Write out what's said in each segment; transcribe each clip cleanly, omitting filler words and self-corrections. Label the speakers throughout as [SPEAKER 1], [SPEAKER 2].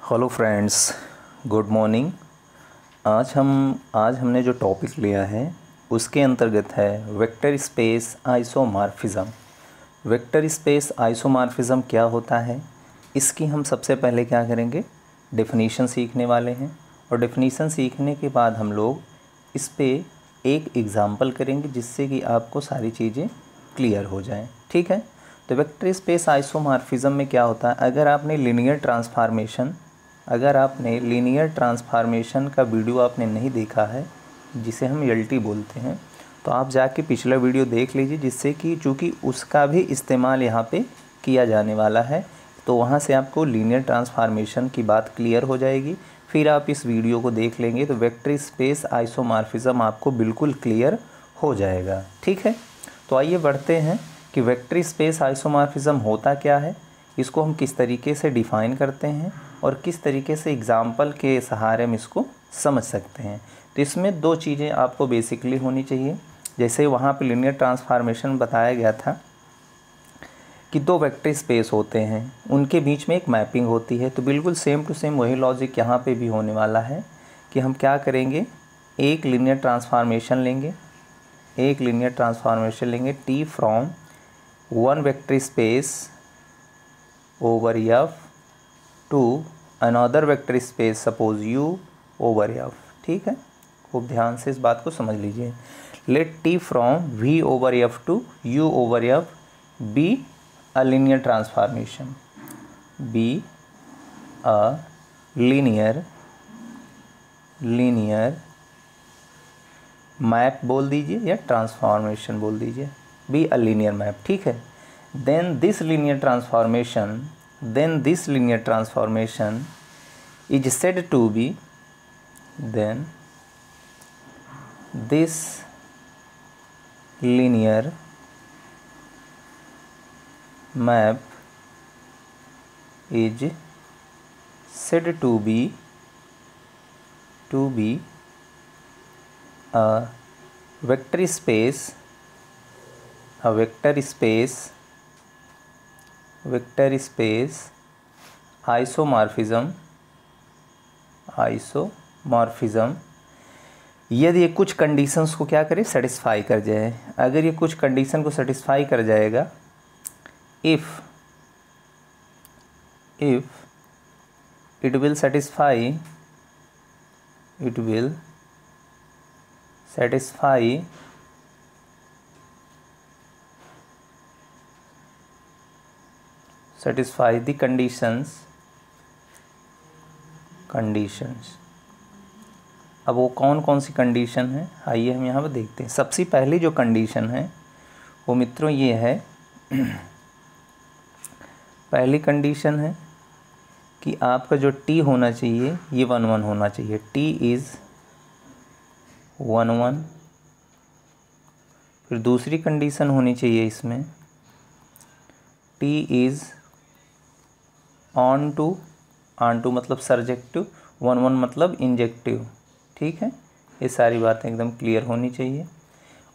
[SPEAKER 1] Hello friends, good morning. आज हमने जो टॉपिक लिया है उसके अंतर्गत है vector space isomorphism. Vector space isomorphism क्या होता है, इसकी हम सबसे पहले क्या करेंगे, डेफिनीशन सीखने वाले हैं। और डेफिनीशन सीखने के बाद हम लोग इस पे एक एग्ज़ाम्पल करेंगे जिससे कि आपको सारी चीज़ें क्लियर हो जाएं। ठीक है। तो वेक्टर स्पेस आइसोमॉर्फिज्म में क्या होता है, अगर आपने लीनियर ट्रांसफार्मेशन का वीडियो आपने नहीं देखा है, जिसे हम एलटी बोलते हैं, तो आप जाके पिछला वीडियो देख लीजिए, जिससे कि चूँकि उसका भी इस्तेमाल यहाँ पे किया जाने वाला है, तो वहाँ से आपको लीनियर ट्रांसफार्मेशन की बात क्लियर हो जाएगी। फिर आप इस वीडियो को देख लेंगे तो वेक्टर स्पेस आइसोमॉर्फिज्म आपको बिल्कुल क्लियर हो जाएगा। ठीक है। तो आइए बढ़ते हैं कि वेक्टर स्पेस आइसोमॉर्फिज्म होता क्या है, इसको हम किस तरीके से डिफ़ाइन करते हैं और किस तरीके से एग्ज़ाम्पल के सहारे हम इसको समझ सकते हैं। तो इसमें दो चीज़ें आपको बेसिकली होनी चाहिए। जैसे वहाँ पे लीनियर ट्रांसफार्मेशन बताया गया था कि दो वेक्टर स्पेस होते हैं, उनके बीच में एक मैपिंग होती है। तो बिल्कुल सेम टू सेम वही लॉजिक यहाँ पे भी होने वाला है कि हम क्या करेंगे, एक लीनियर ट्रांसफार्मेशन लेंगे T from one vector space over F to another vector space suppose you over F. ठीक है, खूब ध्यान से इस बात को समझ लीजिए। Let T from V over F to U over F be a linear transformation, be a linear map बोल दीजिए या ट्रांसफॉर्मेशन बोल दीजिए, बी अ लीनियर मैप। ठीक है। then this linear transformation is said to be, then this linear map is said to be a vector space isomorphism यदि ये कुछ कंडीशंस को क्या करे, सेटिस्फाई कर जाए। अगर ये कुछ कंडीशन को सेटिस्फाई कर जाएगा, if it will satisfy the conditions। अब वो कौन कौन सी कंडीशन है, आइए हम यहाँ पर देखते हैं। सबसे पहली जो कंडीशन है वो मित्रों ये है पहली कंडीशन है कि आपका जो t होना चाहिए ये 1 1 होना चाहिए। t is 1 1। फिर दूसरी कंडीशन होनी चाहिए इसमें t इज़ ऑन टू मतलब सर्जेक्टिव, 1 1 मतलब इंजेक्टिव। ठीक है, ये सारी बातें एकदम क्लियर होनी चाहिए।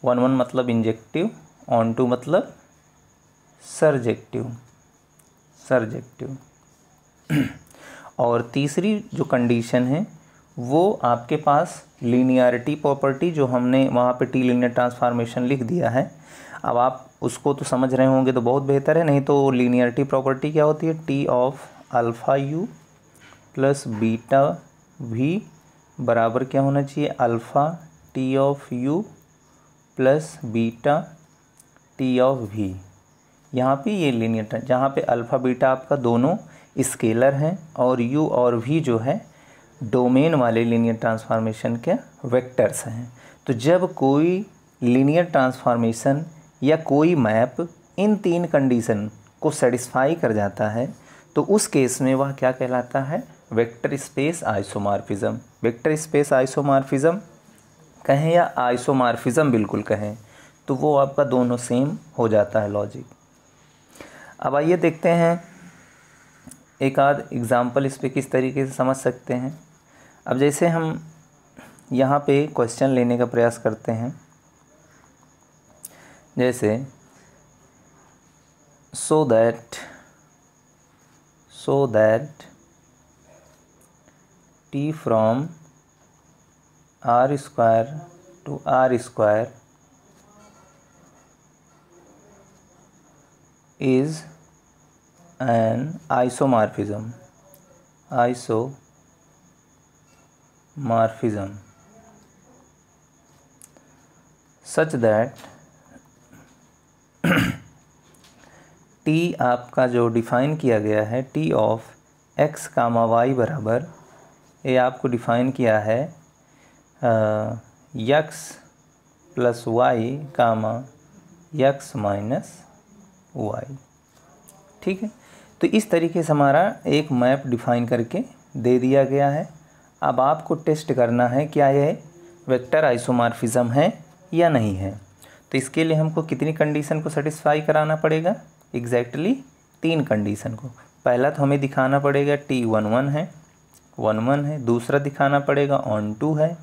[SPEAKER 1] 1 1 मतलब इंजेक्टिव, ऑन टू मतलब सर्जेक्टिव। और तीसरी जो कंडीशन है वो आपके पास लीनियरिटी प्रॉपर्टी, जो हमने वहाँ पे टी लीनियर ट्रांसफार्मेशन लिख दिया है। अब आप उसको तो समझ रहे होंगे तो बहुत बेहतर है, नहीं तो लीनियरिटी प्रॉपर्टी क्या होती है, T of alpha u plus beta v बराबर क्या होना चाहिए, alpha T of u plus beta T of v. यहाँ पे ये लीनियर, जहाँ पे अल्फ़ा बीटा आपका दोनों स्केलर हैं और यू और वी जो है डोमेन वाले लीनियर ट्रांसफार्मेशन के वेक्टर्स हैं। तो जब कोई लीनियर ट्रांसफार्मेशन या कोई मैप इन तीन कंडीशन को सेटिस्फाई कर जाता है तो उस केस में वह क्या कहलाता है, vector space isomorphism. Vector space isomorphism कहें या आइसोमॉर्फिज्म बिल्कुल कहें, तो वो आपका दोनों सेम हो जाता है लॉजिक। अब आइए देखते हैं एक आध एग्ज़ाम्पल इस पे किस तरीके से समझ सकते हैं। अब जैसे हम यहाँ पे क्वेश्चन लेने का प्रयास करते हैं, जैसे so that t from r square to r square is an isomorphism such that t आपका जो डिफ़ाइन किया गया है t of x comma y बराबर, ये आपको डिफ़ाइन किया है x plus y comma x minus y. ठीक है, तो इस तरीके से हमारा एक मैप डिफ़ाइन करके दे दिया गया है। अब आपको टेस्ट करना है क्या यह वेक्टर आइसोमॉर्फिज्म है या नहीं है। तो इसके लिए हमको कितनी कंडीशन को सेटिस्फाई कराना पड़ेगा? एग्जैक्टली 3 कंडीशन को। पहला तो हमें दिखाना पड़ेगा T11 है, 11 है, दूसरा दिखाना पड़ेगा ऑन टू है,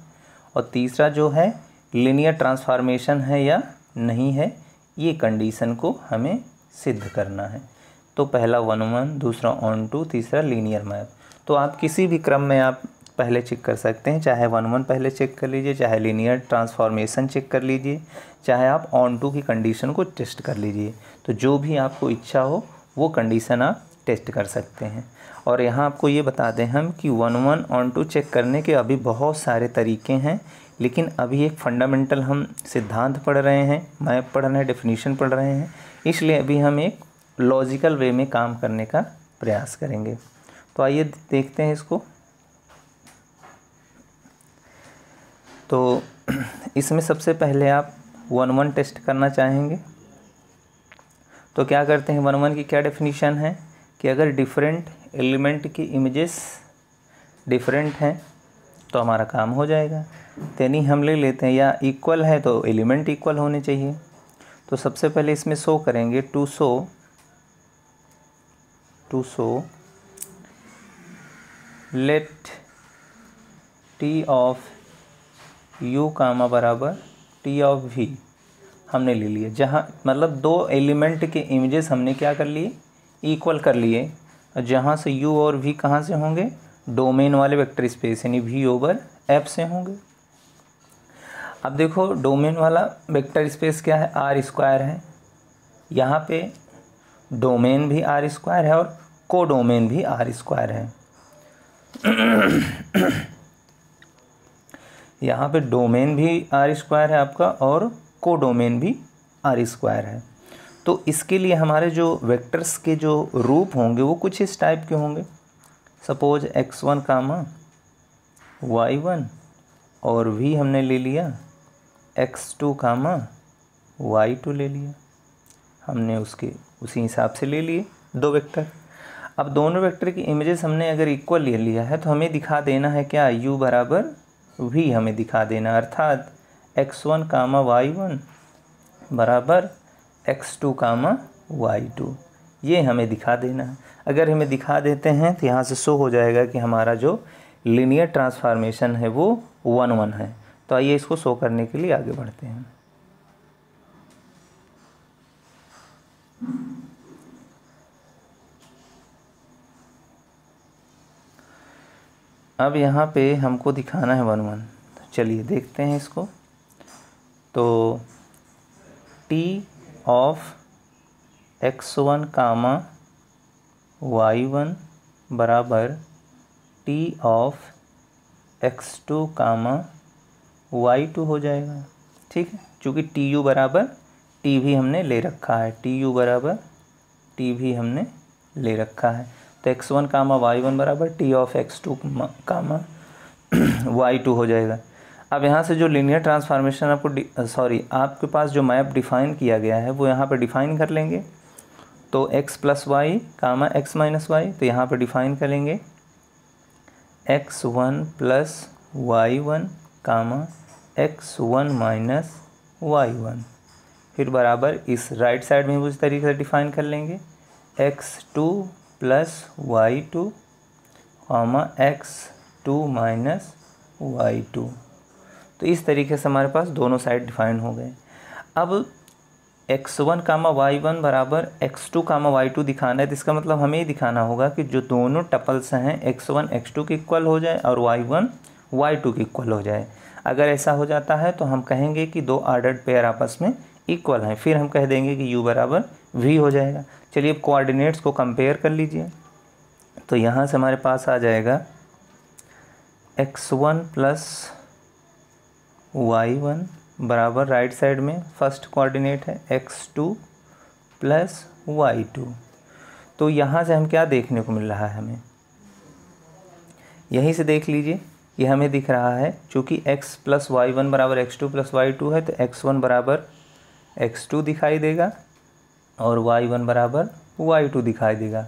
[SPEAKER 1] और तीसरा जो है लीनियर ट्रांसफॉर्मेशन है या नहीं है, ये कंडीशन को हमें सिद्ध करना है। तो पहला 11, दूसरा ऑन टू, तीसरा लीनियर मैप। तो आप किसी भी क्रम में आप पहले चेक कर सकते हैं, चाहे 11 पहले चेक कर लीजिए, चाहे लीनियर ट्रांसफॉर्मेशन चेक कर लीजिए, चाहे आप ऑन टू की कंडीशन को टेस्ट कर लीजिए। तो जो भी आपको इच्छा हो वो कंडीशन आप टेस्ट कर सकते हैं। और यहाँ आपको ये बता दें हम कि 11 ऑन टू चेक करने के अभी बहुत सारे तरीके हैं, लेकिन अभी एक फंडामेंटल हम सिद्धांत पढ़ रहे हैं, मैप पढ़ रहे हैं, डेफिनेशन पढ़ रहे हैं, इसलिए अभी हम एक लॉजिकल वे में काम करने का प्रयास करेंगे। तो आइए देखते हैं इसको। तो इसमें सबसे पहले आप 11 टेस्ट करना चाहेंगे, तो क्या करते हैं, 11 की क्या डेफिनेशन है कि अगर डिफरेंट एलिमेंट की इमेजेस डिफरेंट हैं तो हमारा काम हो जाएगा। यानी हम ले लेते हैं या इक्वल है तो एलिमेंट इक्वल होने चाहिए। तो सबसे पहले इसमें शो करेंगे to show let T of u comma बराबर टी ऑफ v हमने ले लिए, जहाँ मतलब 2 एलिमेंट के इमेजेस हमने क्या कर लिए, इक्वल कर लिए, जहाँ से u और v कहाँ से होंगे, डोमेन वाले वेक्टर स्पेस यानी v ओवर f से होंगे। अब देखो डोमेन वाला वेक्टर स्पेस क्या है, r स्क्वायर है, यहाँ पे डोमेन भी r स्क्वायर है और को डोमेन भी r स्क्वायर है। यहाँ पे डोमेन भी r स्क्वायर है आपका और को डोमेन भी r स्क्वायर है। तो इसके लिए हमारे जो वेक्टर्स के जो रूप होंगे वो कुछ इस टाइप के होंगे। सपोज x1 कामा y1 और v हमने ले लिया, x2 कामा y2 ले लिया, हमने उसी हिसाब से ले लिए 2 वेक्टर। अब दोनों वेक्टर की इमेजेस हमने अगर इक्वल ले लिया है तो हमें दिखा देना है क्या, u बराबर v हमें दिखा देना, अर्थात x1 कामा y1 बराबर x2 कामा y2, ये हमें दिखा देना है। अगर हमें दिखा देते हैं तो यहाँ से शो हो जाएगा कि हमारा जो लीनियर ट्रांसफॉर्मेशन है वो 1 है। तो आइए इसको शो करने के लिए आगे बढ़ते हैं। अब यहाँ पे हमको दिखाना है 1 तो चलिए देखते हैं इसको। तो t of x1 comma y1 बराबर t of x2 comma y2 हो जाएगा। ठीक है, चूँकि tu बराबर t भी हमने ले रखा है, tu बराबर t भी हमने ले रखा है। तो x1 कामा y1 बराबर t of x2 comma y2 हो जाएगा। अब यहाँ से जो लीनियर ट्रांसफॉर्मेशन आपके पास जो मैप डिफ़ाइन किया गया है वो यहाँ पर डिफ़ाइन कर लेंगे। तो x plus y comma x minus Y, तो यहाँ पर डिफ़ाइन करेंगे x1 प्लस y1 कामा x1 माइनस y1, फिर बराबर इस राइट साइड में उस तरीके से डिफ़ाइन कर लेंगे x2 प्लस y2 कामा x2 माइनस y2। तो इस तरीके से हमारे पास दोनों साइड डिफाइन हो गए। अब x1 कामा y1 बराबर x2 कामा y2 दिखाना है, तो इसका मतलब हमें ये दिखाना होगा कि जो दोनों टपल्स हैं x1 x2 के इक्वल हो जाए और y1 y2 के इक्वल हो जाए। अगर ऐसा हो जाता है तो हम कहेंगे कि दो ऑर्डर्ड पेयर आपस में इक्वल हैं, फिर हम कह देंगे कि u बराबर v हो जाएगा। चलिए अब कोऑर्डिनेट्स को कंपेयर कर लीजिए। तो यहाँ से हमारे पास आ जाएगा x1 प्लस y1 बराबर राइट साइड में फर्स्ट कोऑर्डिनेट है x2 प्लस y2। तो यहाँ से हम क्या देखने को मिल रहा है, हमें यहीं से देख लीजिए, ये हमें दिख रहा है चूँकि x प्लस y1 बराबर x2 प्लस y2 है, तो x1 बराबर x2 दिखाई देगा और y1 बराबर y2 दिखाई देगा।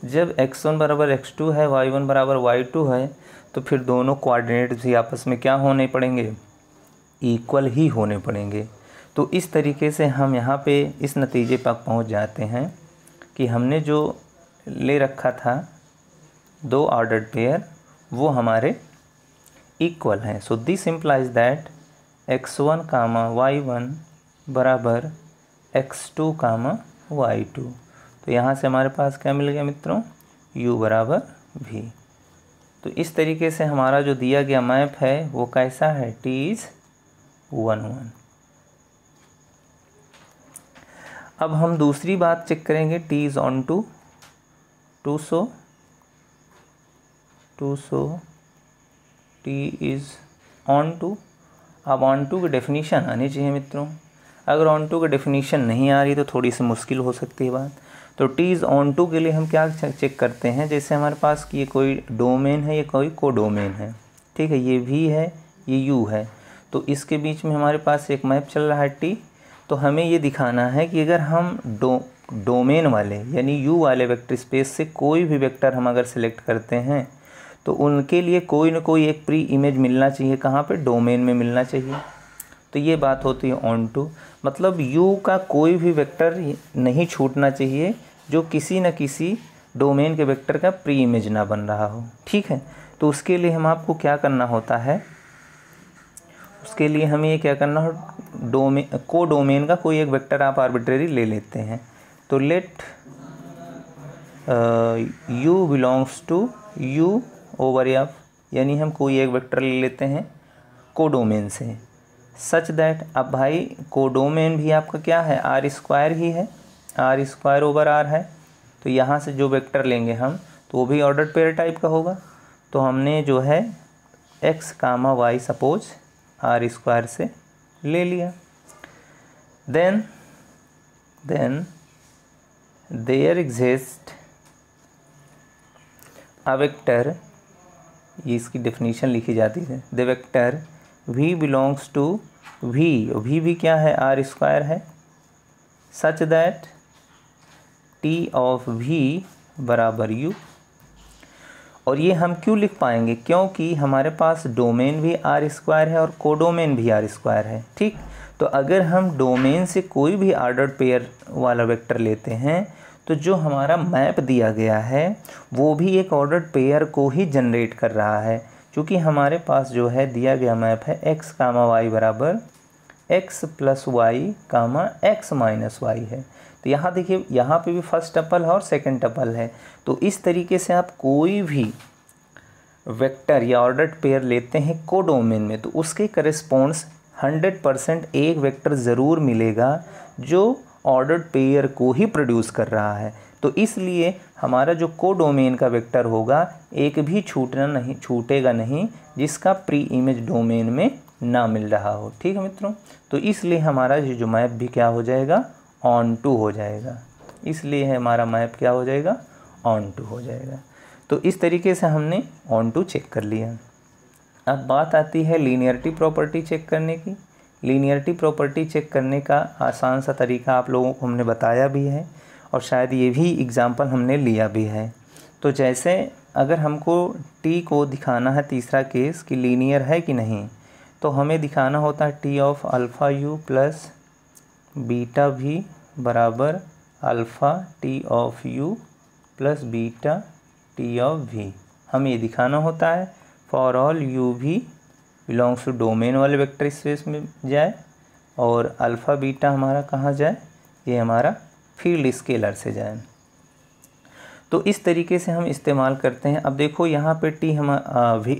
[SPEAKER 1] जब x1 बराबर x2 है, y1 बराबर y2 है, तो फिर दोनों कोऑर्डिनेट्स भी आपस में क्या होने पड़ेंगे, इक्वल ही होने पड़ेंगे। तो इस तरीके से हम यहाँ पे इस नतीजे पर पहुँच जाते हैं कि हमने जो ले रखा था दो ऑर्डर्ड पेयर वो हमारे इक्वल हैं। So this implies that x1 comma y1 बराबर x2 कामा y2। तो यहाँ से हमारे पास क्या मिल गया मित्रों, u बराबर v। तो इस तरीके से हमारा जो दिया गया मैप है वो कैसा है, t इज़ 1 1। अब हम दूसरी बात चेक करेंगे, t is onto t is onto. अब ऑन टू की डेफिनीशन आनी चाहिए मित्रों। अगर ऑन टू की डेफिनीशन नहीं आ रही तो थोड़ी सी मुश्किल हो सकती है बात। तो t इज़ ऑन टू के लिए हम क्या चेक करते हैं, जैसे हमारे पास कि ये कोई डोमेन है, ये कोई कोडोमेन है, ठीक है, ये v है, ये u है, तो इसके बीच में हमारे पास एक मैप चल रहा है t। तो हमें ये दिखाना है कि अगर हम डोमेन वाले यानी u वाले वेक्टर स्पेस से कोई भी वेक्टर हम अगर सिलेक्ट करते हैं तो उनके लिए कोई ना कोई एक प्री इमेज मिलना चाहिए, कहाँ पे, डोमेन में मिलना चाहिए। तो ये बात होती है ऑन टू, मतलब u का कोई भी वेक्टर नहीं छूटना चाहिए जो किसी न किसी डोमेन के वेक्टर का प्री इमेज ना बन रहा हो, ठीक है। तो उसके लिए हम आपको क्या करना होता है, उसके लिए हमें ये क्या करना हो, को डोमेन का कोई एक वेक्टर आप आर्बिट्रेरी ले लेते हैं। तो let u belongs to u over f, यानी हम कोई एक वेक्टर ले लेते हैं कोडोमेन से, सच दैट, अब भाई कोडोमेन भी आपका क्या है, आर स्क्वायर ही है, आर स्क्वायर ओवर आर है। तो यहाँ से जो वेक्टर लेंगे हम तो वो भी ऑर्डर्ड पेयर टाइप का होगा। तो हमने जो है x comma y suppose R square से ले लिया। Then there exist a vector, ये इसकी डेफिनेशन लिखी जाती है, the vector v belongs to v भी क्या है, आर स्क्वायर है, such that t of v बराबर u। और ये हम क्यों लिख पाएंगे, क्योंकि हमारे पास डोमेन भी आर स्क्वायर है और कोडोमेन भी आर स्क्वायर है, ठीक। तो अगर हम डोमेन से कोई भी ऑर्डर्ड पेयर वाला वेक्टर लेते हैं तो जो हमारा मैप दिया गया है वो भी एक ऑर्डर्ड पेयर को ही जनरेट कर रहा है, क्योंकि हमारे पास जो है दिया गया मैप है x कामा y बराबर x plus y comma x minus Y है। तो यहाँ देखिए, यहाँ पे भी फर्स्ट टपल है और सेकंड टपल है। तो इस तरीके से आप कोई भी वेक्टर या ऑर्डर्ड पेयर लेते हैं कोडोमेन में तो उसके करेस्पॉन्ड्स 100% एक वेक्टर ज़रूर मिलेगा जो ऑर्डर्ड पेयर को ही प्रोड्यूस कर रहा है। तो इसलिए हमारा जो कोडोमेन का वेक्टर होगा एक भी छूटेगा नहीं जिसका प्री इमेज डोमेन में ना मिल रहा हो, ठीक है मित्रों। तो इसलिए हमारा जो मैप भी क्या हो जाएगा, ऑन टू हो जाएगा, इसलिए हमारा मैप क्या हो जाएगा, ऑन टू हो जाएगा। तो इस तरीके से हमने ऑन टू चेक कर लिया। अब बात आती है लीनियरिटी प्रॉपर्टी चेक करने की। लीनियरिटी प्रॉपर्टी चेक करने का आसान सा तरीका आप लोगों को हमने बताया भी है और शायद ये भी एग्जाम्पल हमने लिया भी है। तो जैसे अगर हमको t को दिखाना है, तीसरा केस कि लीनियर है कि नहीं, तो हमें दिखाना होता है t of alpha u plus beta v बराबर alpha t of u plus beta t of v। हमें ये दिखाना होता है for all u v belongs to domain वाले वेक्टर स्पेस में जाए और अल्फ़ा बीटा हमारा कहाँ जाए, ये हमारा फील्ड स्केलर से जाए। तो इस तरीके से हम इस्तेमाल करते हैं। अब देखो यहाँ पे टी हम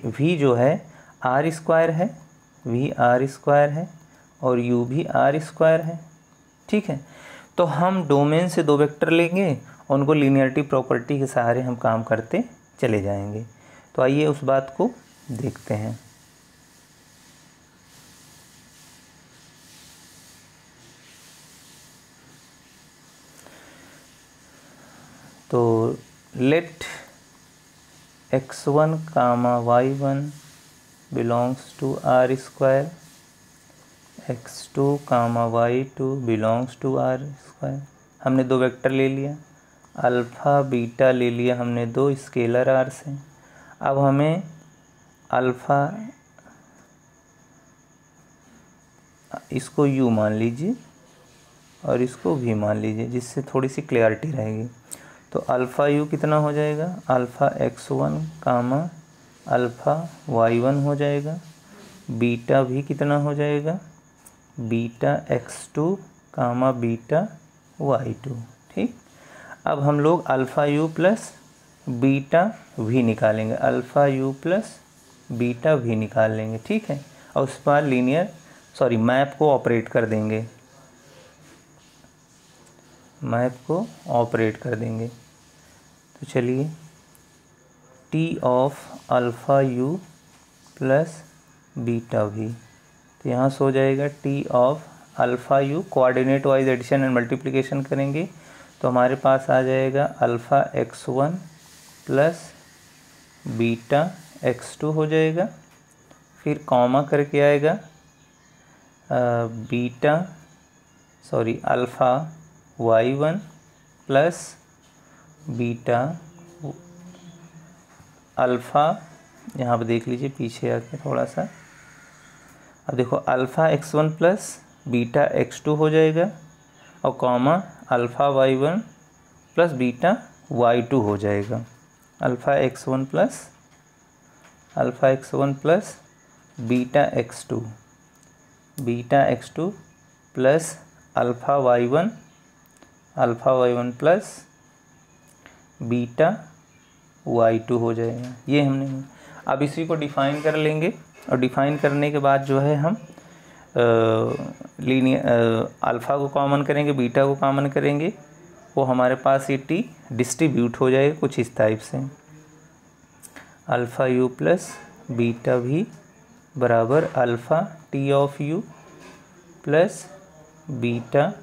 [SPEAKER 1] वी जो है आर स्क्वायर है, वी आर स्क्वायर है और यू भी आर स्क्वायर है, ठीक है। तो हम डोमेन से दो वेक्टर लेंगे, उनको लीनियरिटी प्रॉपर्टी के सहारे हम काम करते चले जाएंगे। तो आइए उस बात को देखते हैं। तो let x1 comma y1 belongs to R square, x2 comma y2 belongs to R square. हमने दो वेक्टर ले लिया, अल्फ़ा बीटा ले लिया हमने दो स्केलर आर से। अब हमें अल्फ़ा, इसको u मान लीजिए और इसको v मान लीजिए, जिससे थोड़ी सी क्लियरिटी रहेगी। तो अल्फ़ा u कितना हो जाएगा, अल्फ़ा x1 कामा अल्फ़ा y1 हो जाएगा, बीटा भी कितना हो जाएगा, बीटा x2 कामा बीटा y2, ठीक। अब हम लोग alpha u plus beta v निकालेंगे, alpha u plus beta v निकाल लेंगे, ठीक है। और उस पर मैप को ऑपरेट कर देंगे, मैप को ऑपरेट कर देंगे। तो चलिए T of alpha u plus beta v, तो यहाँ से हो जाएगा T of alpha u, coordinate wise addition and multiplication करेंगे तो हमारे पास आ जाएगा alpha x1 plus beta x2 हो जाएगा। फिर कॉमा करके आएगा alpha y1 plus beta alpha, यहाँ पर देख लीजिए पीछे आके थोड़ा सा। अब देखो alpha x1 plus beta x2 हो जाएगा और comma alpha y1 plus beta y2 हो जाएगा। Alpha x1 plus beta x2 plus alpha y1 plus beta y2 हो जाएगा। ये हमने, अब इसी को डिफ़ाइन कर लेंगे और डिफ़ाइन करने के बाद जो है हम अल्फ़ा को कॉमन करेंगे, बीटा को कॉमन करेंगे, वो हमारे पास ये टी डिस्ट्रीब्यूट हो जाएगा कुछ इस टाइप से। Alpha u plus beta v बराबर alpha T of u plus beta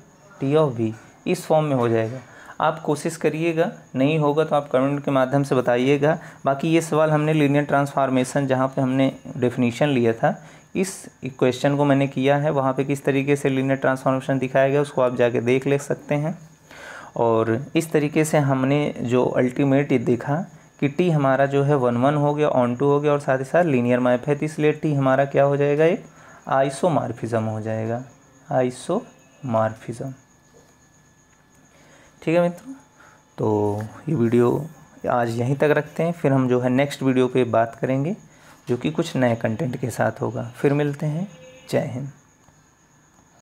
[SPEAKER 1] T of v, इस फॉर्म में हो जाएगा। आप कोशिश करिएगा, नहीं होगा तो आप कमेंट के माध्यम से बताइएगा। बाकी ये सवाल हमने लीनियर ट्रांसफॉर्मेशन जहाँ पे हमने डेफिनेशन लिया था, इस इक्वेशन को मैंने किया है, वहाँ पे किस तरीके से लीनियर ट्रांसफॉर्मेशन दिखाया गया उसको आप जाके देख ले सकते हैं। और इस तरीके से हमने जो अल्टीमेट देखा कि टी हमारा जो है 1 हो गया, ऑन टू हो गया और साथ ही साथ लीनियर मैप है, तो इसलिए टी हमारा क्या हो जाएगा, एक आइसोमॉर्फिज्म हो जाएगा, आइसोमॉर्फिज्म। ठीक है मित्रों, तो ये वीडियो आज यहीं तक रखते हैं, फिर हम जो है नेक्स्ट वीडियो पे बात करेंगे जो कि कुछ नए कंटेंट के साथ होगा। फिर मिलते हैं, जय हिंद।